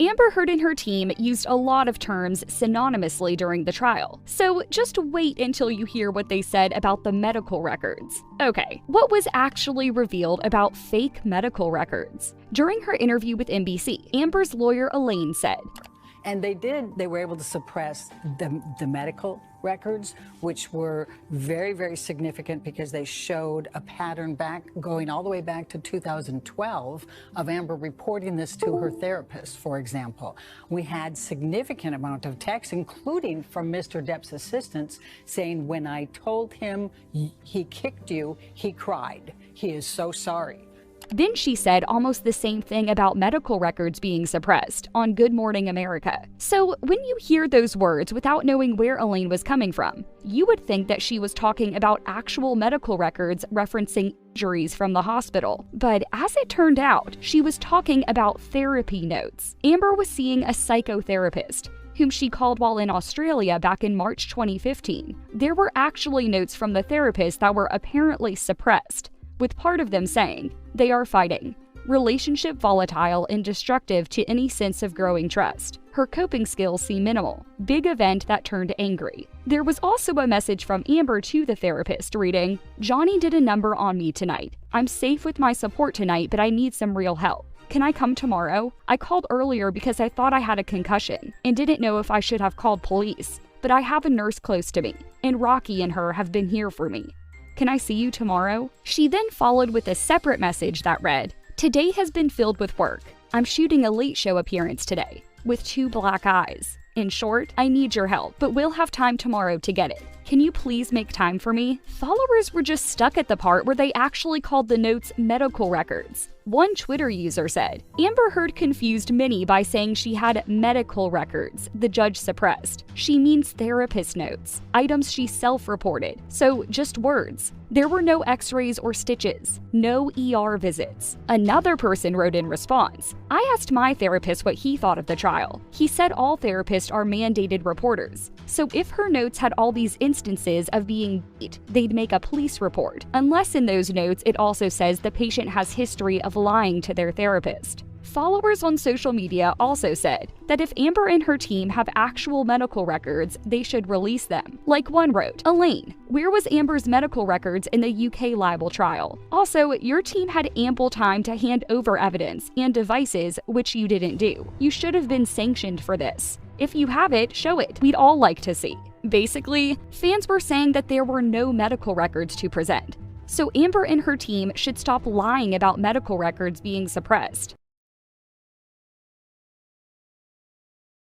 Amber Heard and her team used a lot of terms synonymously during the trial, so just wait until you hear what they said about the medical records. Okay, what was actually revealed about fake medical records? During her interview with NBC, Amber's lawyer Elaine said, and they were able to suppress the medical records, which were very, very significant because they showed a pattern going all the way back to 2012 of Amber reporting this to her therapist, for example. We had significant amount of texts, including from Mr. Depp's assistants, saying, when I told him he kicked you, he cried. He is so sorry. Then she said almost the same thing about medical records being suppressed on Good Morning America. So when you hear those words without knowing where Elaine was coming from, you would think that she was talking about actual medical records referencing injuries from the hospital. But as it turned out, she was talking about therapy notes. Amber was seeing a psychotherapist, whom she called while in Australia back in March 2015. There were actually notes from the therapist that were apparently suppressed, with part of them saying, "They are fighting. Relationship volatile and destructive to any sense of growing trust. Her coping skills seem minimal. Big event that turned angry." There was also a message from Amber to the therapist reading, "Johnny did a number on me tonight. I'm safe with my support tonight, but I need some real help. Can I come tomorrow? I called earlier because I thought I had a concussion and didn't know if I should have called police, but I have a nurse close to me, and Rocky and her have been here for me. Can I see you tomorrow?" She then followed with a separate message that read, "Today has been filled with work. I'm shooting a late show appearance today, with 2 black eyes. In short, I need your help, but we'll have time tomorrow to get it. Can you please make time for me?" Followers were just stuck at the part where they actually called the notes medical records. One Twitter user said, "Amber Heard confused many by saying she had medical records the judge suppressed. She means therapist notes, items she self-reported, so just words. There were no x-rays or stitches, no ER visits." Another person wrote in response, "I asked my therapist what he thought of the trial. He said all therapists are mandated reporters. So if her notes had all these instances of being beat, they'd make a police report, unless in those notes it also says the patient has history of lying to their therapist." Followers on social media also said that if Amber and her team have actual medical records, they should release them. Like one wrote, "Elaine, where was Amber's medical records in the UK libel trial? Also, your team had ample time to hand over evidence and devices, which you didn't do. You should have been sanctioned for this. If you have it, show it. We'd all like to see." Basically, fans were saying that there were no medical records to present. So Amber and her team should stop lying about medical records being suppressed.